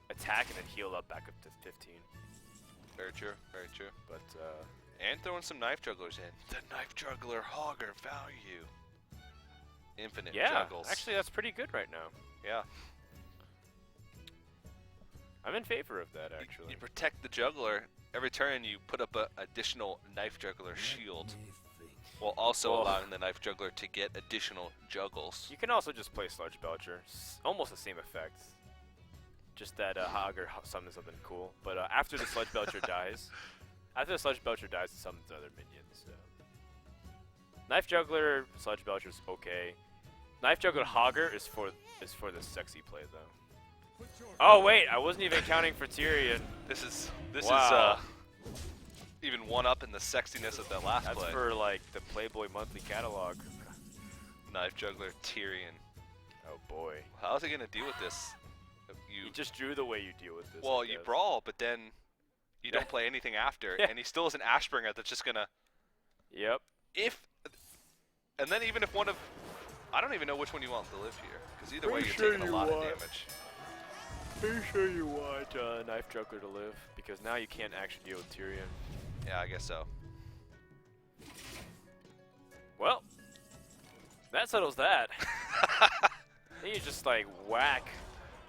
attack and then heal up back up to 15. Very true. Very true. But And throwing some knife jugglers in. The knife juggler Hogger value. Infinite yeah, juggles. actually that's pretty good right now. Yeah. I'm in favor of that actually. You protect the juggler. Every turn you put up an additional knife juggler shield, while also allowing the knife juggler to get additional juggles. You can also just play Sludge Belcher. Almost the same effect. Just that Hogger summons something cool. But after the Sludge Belcher dies, it summons other minions. So. Knife Juggler, Sludge Belcher's okay. Knife Juggler Hogger is for the sexy play though. Oh wait, I wasn't even counting for Tyrion. This is Wow. even one up in the sexiness of that last That's play. for like the Playboy monthly catalog. Knife juggler Tyrion. Oh boy. How's he gonna deal with this? You just drew the way you deal with this. Well, I you guess. brawl, but then you don't play anything after, Yeah. and he still has an Ashbringer that's just gonna. Yep. And then even if one of, I don't even know which one you want to live here, because either way Pretty you're sure taking a you lot of want- damage. Pretty sure you want Knife Juggler to live because now you can't actually deal with Tyrion. Yeah, I guess so. Well, that settles that. Then you just like whack,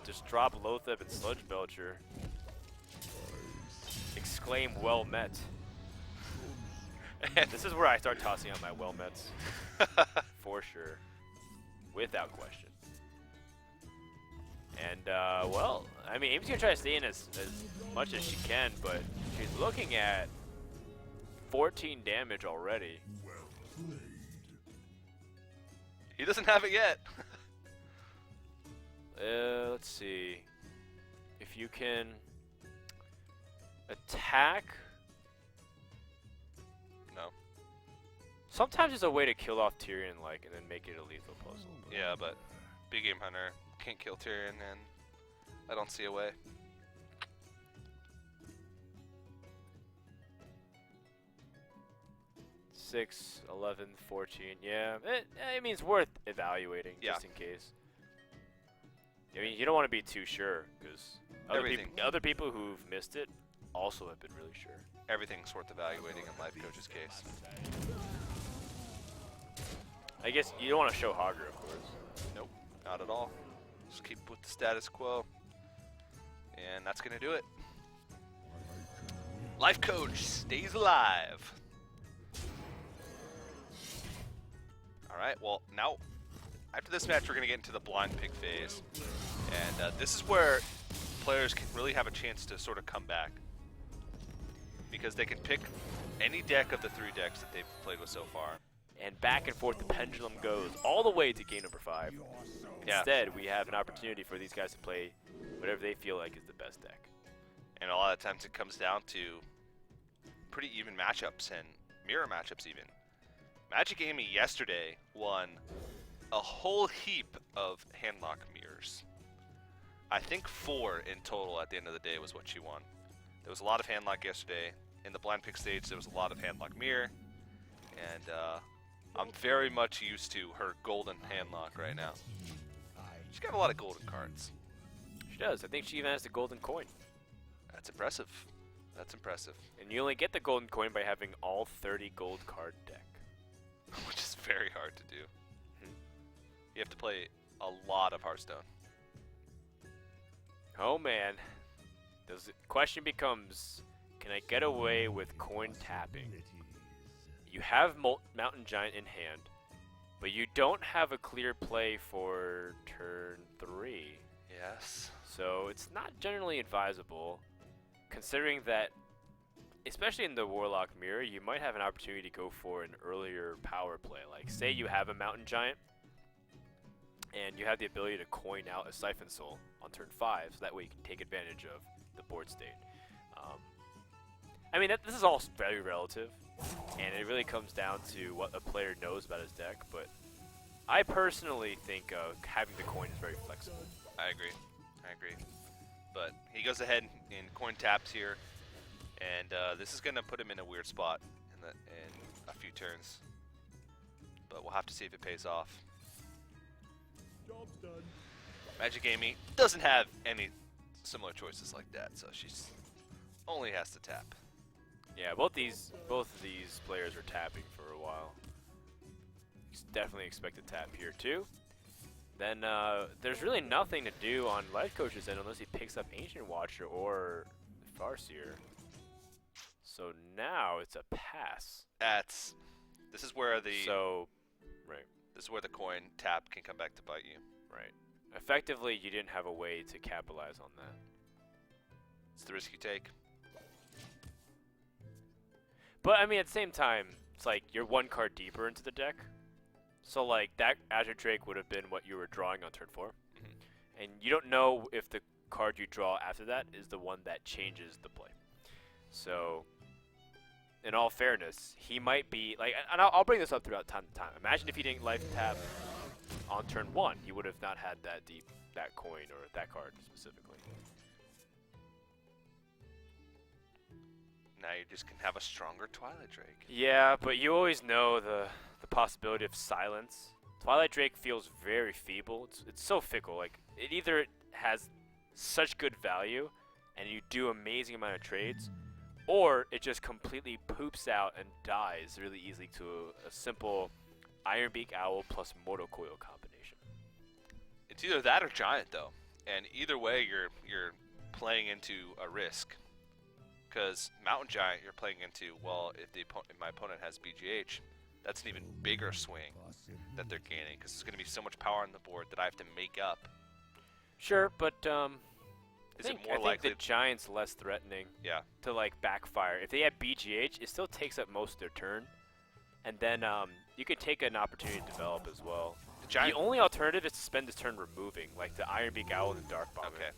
just drop Lotheb and Sludge Belcher. Exclaim well met. And this is where I start tossing out my well mets. For sure. Without question. And well, I mean Amy's gonna try to stay in as much as she can, but she's looking at 14 damage already. He doesn't have it yet. Let's see. If you can attack. No. Sometimes there's a way to kill off Tyrion, like, and then make it a lethal puzzle. Yeah, but Big Game Hunter can't kill Tyrion, and I don't see a way. Six, 11, 14. Yeah, I mean, it's worth evaluating Yeah. just in case. I mean, you don't want to be too sure because other people who've missed it also have been really sure. Everything's worth evaluating in Lifecoach's case. I guess you don't want to show Hogger, of course. Nope, not at all. Just keep with the status quo. And that's going to do it. Lifecoach stays alive. Alright, well, now, after this match, we're going to get into the blind pick phase. And this is where players can really have a chance to sort of come back. Because they can pick any deck of the 3 decks that they've played with so far. And back and forth the pendulum goes all the way to game number 5. Yeah. Instead, we have an opportunity for these guys to play whatever they feel like is the best deck. And a lot of times it comes down to pretty even matchups and mirror matchups even. Magicamy yesterday won a whole heap of handlock mirrors. I think 4 in total at the end of the day was what she won. There was a lot of handlock yesterday. In the blind pick stage, there was a lot of handlock mirror. And I'm very much used to her golden handlock right now. She's got a lot of golden cards. She does. I think she even has the golden coin. That's impressive. That's impressive. And you only get the golden coin by having all 30 gold card deck. Which is very hard to do. You have to play a lot of Hearthstone. Oh man. The question becomes, can I get away with coin tapping? You have Mountain Giant in hand, but you don't have a clear play for turn 3. Yes. So it's not generally advisable, considering that, especially in the Warlock Mirror, you might have an opportunity to go for an earlier power play. Like, say you have a Mountain Giant, and you have the ability to coin out a Siphon Soul on turn 5, so that way you can take advantage of the board state. I mean, this is all very relative, and it really comes down to what a player knows about his deck, but I personally think having the coin is very flexible. I agree. I agree. But he goes ahead and coin taps here, and this is going to put him in a weird spot in a few turns. But we'll have to see if it pays off. Job's done. Magicamy doesn't have any similar choices like that, so she's only has to tap. Yeah, both of these players are tapping for a while. Definitely expect to tap here too. Then there's really nothing to do on Lifecoach's end unless he picks up Ancient Watcher or Farseer. So now it's a pass. This is where the right. This is where the coin tap can come back to bite you. Right. Effectively, you didn't have a way to capitalize on that. It's the risk you take. But I mean, at the same time, it's like you're 1 card deeper into the deck. So like that Azure Drake would have been what you were drawing on turn 4. And you don't know if the card you draw after that is the one that changes the play. So, in all fairness, he might be like, and I'll bring this up throughout time to time. Imagine if he didn't life tap on turn 1, he would have not had that coin or that card specifically. Now you just can have a stronger Twilight Drake. Yeah, but you always know the possibility of silence. Twilight Drake feels very feeble. It's so fickle. Like, it either has such good value and you do amazing amount of trades, or it just completely poops out and dies really easily to a simple Ironbeak Owl plus Mortal Coil combination. It's either that or Giant though, and either way you're playing into a risk. Because Mountain Giant, you're playing into, well, if my opponent has BGH, that's an even bigger swing that they're gaining, because there's going to be so much power on the board that I have to make up. Sure, but I think the Giant's less threatening to like backfire. If they have BGH, it still takes up most of their turn, and then you could take an opportunity to develop as well. The only alternative is to spend this turn removing, like the Ironbeak Owl and the Dark Bomber. Okay,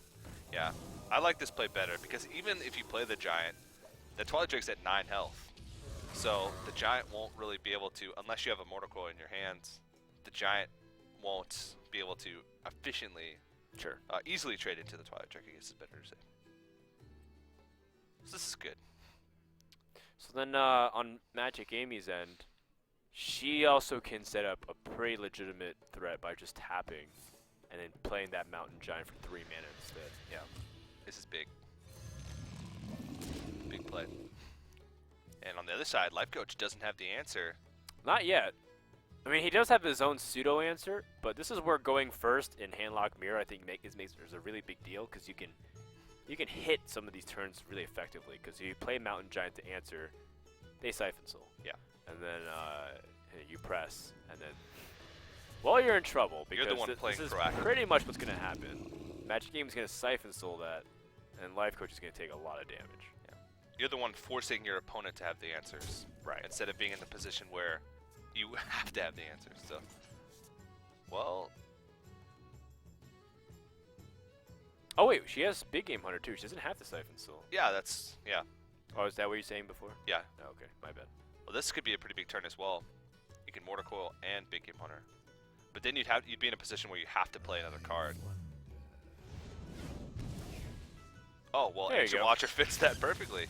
yeah. I like this play better, because even if you play the Giant, the Twilight Drake's at 9 health. So the Giant won't really be able to, unless you have a Mortal Coil in your hands, the Giant won't be able to efficiently, easily trade into the Twilight Drake, I guess is better to say. So this is good. So then on Magicamy's end, she also can set up a pretty legitimate threat by just tapping and then playing that Mountain Giant for 3 mana instead. Yeah. This is big. Big play. And on the other side, Lifecoach doesn't have the answer. Not yet. I mean, he does have his own pseudo answer, but this is where going first in Handlock Mirror, I think, makes a really big deal, because you you can hit some of these turns really effectively because you play Mountain Giant to answer, they Siphon Soul. Yeah. And then you press, and then, well, you're in trouble because You're the one playing this is proactive. pretty much what's going to happen. Magicamy is going to Siphon Soul that, and Lifecoach is going to take a lot of damage. Yeah. You're the one forcing your opponent to have the answers. Right. Instead of being in the position where you have to have the answers. So, well, Oh wait, she has Big Game Hunter too. She doesn't have to Siphon Soul. yeah, that's, yeah. Oh, is that what you're saying before? Yeah. Oh, okay, my bad. Well, this could be a pretty big turn as well. You can Mortar Coil and Big Game Hunter. But then you'd be in a position where you have to play another card. Oh, well, There you Ancient go. Watcher fits that perfectly.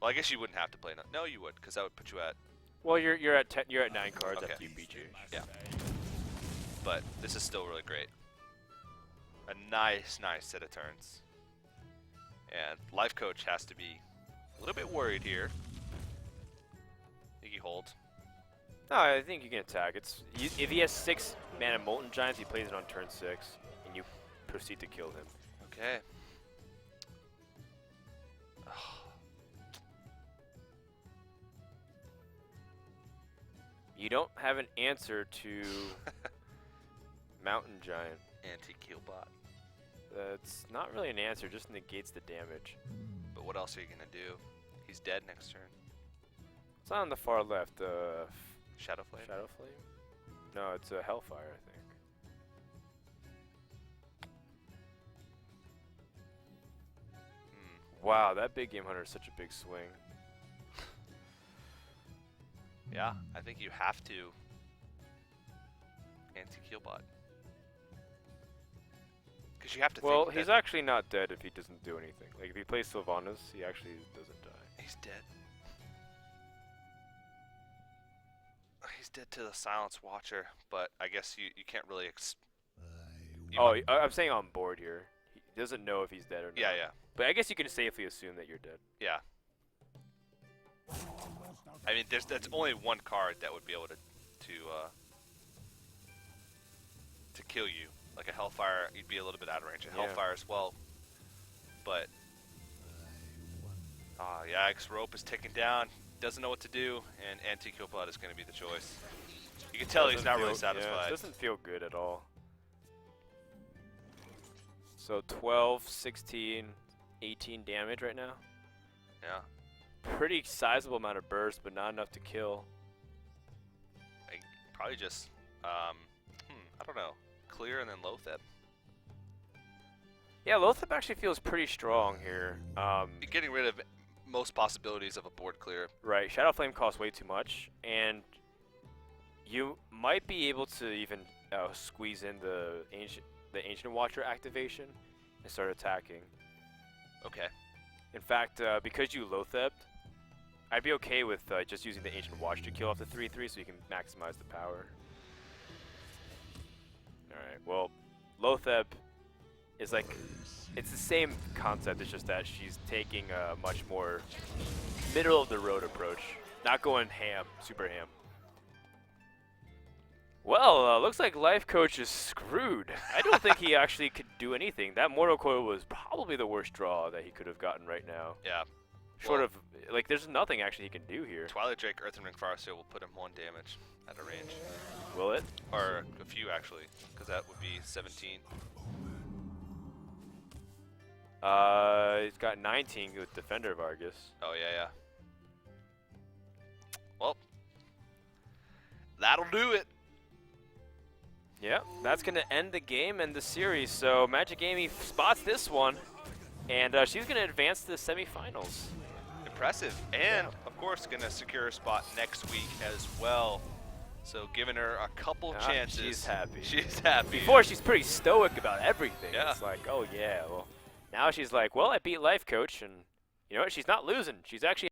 Well, I guess you wouldn't have to play another. No, you would, because that would put you at, Well, you're at 10, you're at 9 cards Okay. after you beat you. yeah. But this is still really great. A nice set of turns. And Lifecoach has to be a little bit worried here. Think he holds. No, I think you can attack. If he has 6 mana Molten Giants, he plays it on turn 6, and you proceed to kill him. Okay. You don't have an answer to Mountain Giant. Anti-Keelbot. That's not really an answer, just negates the damage. But what else are you gonna do? He's dead next turn. It's on the far left, Shadow Flame? Shadow Flame? No, it's a Hellfire, I think. Wow, that Big Game Hunter is such a big swing. Yeah, I think you have to anti-Keelbot. Because you have to Well, think he's that actually not dead if he doesn't do anything. Like, if he plays Sylvanas, he actually doesn't die. he's dead. He's dead to the Silence Watcher, but I guess you can't really you Oh, might- I'm saying on board here. He doesn't know if he's dead or not. yeah, yeah. But I guess you can safely assume that you're dead. Yeah. I mean, that's only one card that would be able to kill you. Like a Hellfire, you'd be a little bit out of range. A Yeah. Hellfire as well, but Yikes, Rope is ticking down. Doesn't know what to do, and Anti-Keelbot is going to be the choice. You can tell he's not really satisfied. Yeah, it doesn't feel good at all. So 12, 16, 18 damage right now. Yeah. Pretty sizable amount of burst, but not enough to kill. Probably just, I don't know, clear and then Loatheb. Yeah, Loatheb actually feels pretty strong here. You're getting rid of most possibilities of a board clear. Right, Shadow Flame costs way too much, and you might be able to even squeeze in the Ancient Watcher activation and start attacking. Okay. In fact, because you Loathebbed, I'd be okay with just using the Ancient Watch to kill off the 3/3 so you can maximize the power. Alright, well, Loatheb is like, it's the same concept, it's just that she's taking a much more middle-of-the-road approach, not going ham, super ham. Well, looks like Lifecoach is screwed. I don't think he actually could do anything. That Mortal Coil was probably the worst draw that he could have gotten right now. Yeah. Short Well, of, like, there's nothing actually he can do here. Twilight Drake, Earthen Ring Fire Seal will put him 1 damage at a range. Will it? Or a few, actually, because that would be 17. He's got 19 with Defender of Argus. Oh, yeah. Well, that'll do it. Yeah, that's going to end the game and the series. So Magicamy spots this one, and she's going to advance to the semifinals. Impressive. And, of course, going to secure a spot next week as well. So giving her a couple chances. She's happy. She's happy. Before, she's pretty stoic about everything. Yeah. It's like, oh yeah, well, now she's like, well, I beat Lifecoach, and you know what? She's not losing. She's actually